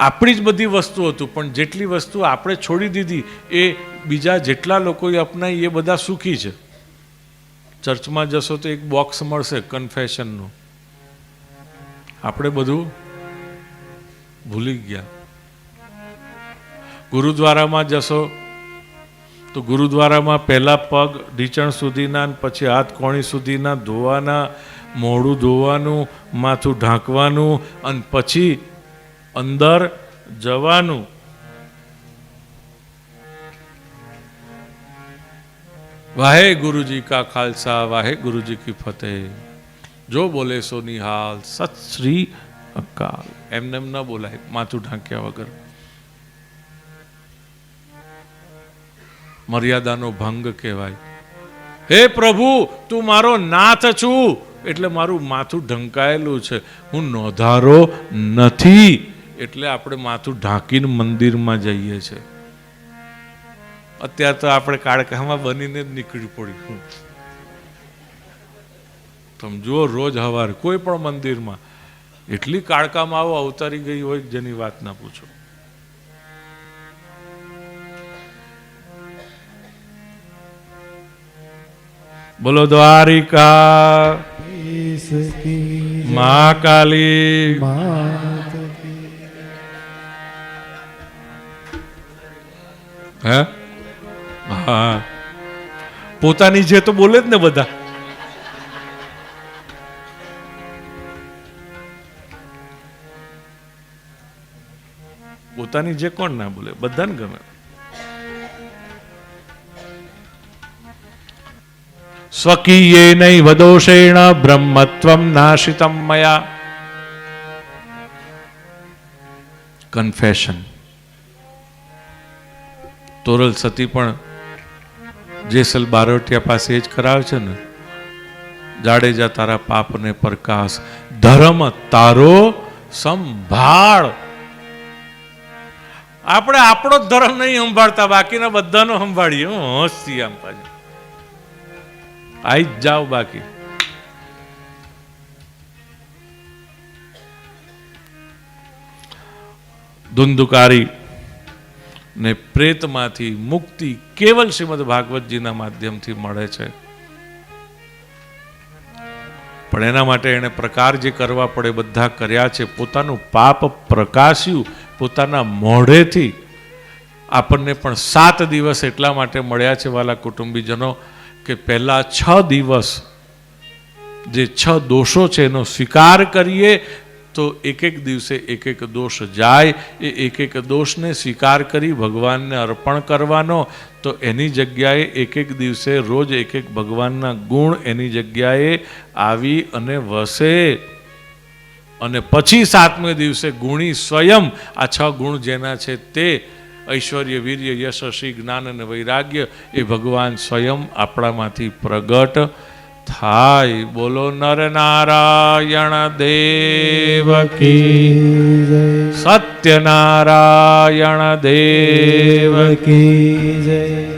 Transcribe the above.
આપણી જ બધી વસ્તુ હતું, પણ જેટલી વસ્તુ આપણે છોડી દીધી એ બીજા જેટલા લોકોએ અપનાવી એ બધા સુખી છે. ચર્ચમાં જશો તો એક બોક્સ મળશે કન્ફેશનનું, આપણે બધું ભૂલી ગયા. ગુરુદ્વારામાં જશો તો ગુરુદ્વારામાં પહેલા પગ ઢીચણ સુધીના, પછી હાથ કોણી સુધીના ધોવાના, મોઢું ધોવાનું, માથું ઢાંકવાનું, અને પછી અંદર જવાનું. વાહે ગુરુજી કા ખાલસા, વાહે ગુરુજી કી ફતેહ. જો બોલે સો નિહાલ, સત શ્રી અકાલ. એમને એમ ન બોલાય માથું ઢાંક્યા વગર. મર્યાદાનો ભંગ કહેવાય. હે પ્રભુ, તું મારો નાથ છું એટલે મારું માથું ઢંકાયેલું છે, હું નોંધારો નથી એટલે આપણે માથું ઢાંકીને મંદિરમાં જઈએ છીએ. અત્યારે તો આપણે કાળકામાં બનીને જ નીકળી પડ્યું. તમે જુઓ રોજ સવારે કોઈ પણ મંદિરમાં એટલી કાળકામાં આવો અવતારી ગઈ હોય જેની વાત ના પૂછો. બોલો દ્વારિકા મહાકાલી. હે હા, પોતાની જે તો બોલે જ ને બધા. પોતાની જે કોણ ના બોલે, બધાને ગમે. સ્વકીયેન વદોષેણ બ્રહ્મત્વમ નાશિતમ મયા. કન્ફેશન. તોરલ સતી પણ જેસલ બારોટિયા પાસે જ કરાવે છે ને, જાડેજા તારા પાપને પ્રકાશ, ધર્મ તારો સંભાળ. આપણે આપણો જ ધર્મ નહીં સંભાળતા, બાકીના બધાનો સંભાળીએ. હસતી આમ પાછી આઈ જ જાઓ. બાકી ધુંધુકારી ને પ્રેતમાંથી મુક્તિ કેવલ શ્રીમદ ભાગવતજીના માધ્યમથી મળે છે. પણ એના માટે એને પ્રકાર જે કરવા પડે બધા કર્યા છે. પોતાનું પાપ પ્રકાશ્યું પોતાના મોઢેથી. આપણને પણ 7 દિવસ એટલા માટે મળ્યા છે વાલા કુટુંબીજનો કે પહેલા 6 દિવસ જે 6 દોષો છે એનો સ્વીકાર કરીએ તો એક દિવસે એક દોષ જાય. એ એક દોષને સ્વીકાર કરી ભગવાનને અર્પણ કરવાનો, તો એની જગ્યાએ એક દિવસે રોજ એક ભગવાનના ગુણ એની જગ્યાએ આવી અને વસે. અને પછી 7મે દિવસે ગુણી સ્વયં, આ 6 ગુણ જેના છે તે ઐશ્વર્ય, વીર્ય, યશ, શ્રી, જ્ઞાન અને વૈરાગ્ય, એ ભગવાન સ્વયં આપણામાંથી પ્રગટ થાય. બોલો નર નારાયણ દેવ કી જય, સત્યનારાયણ દેવ કી જય.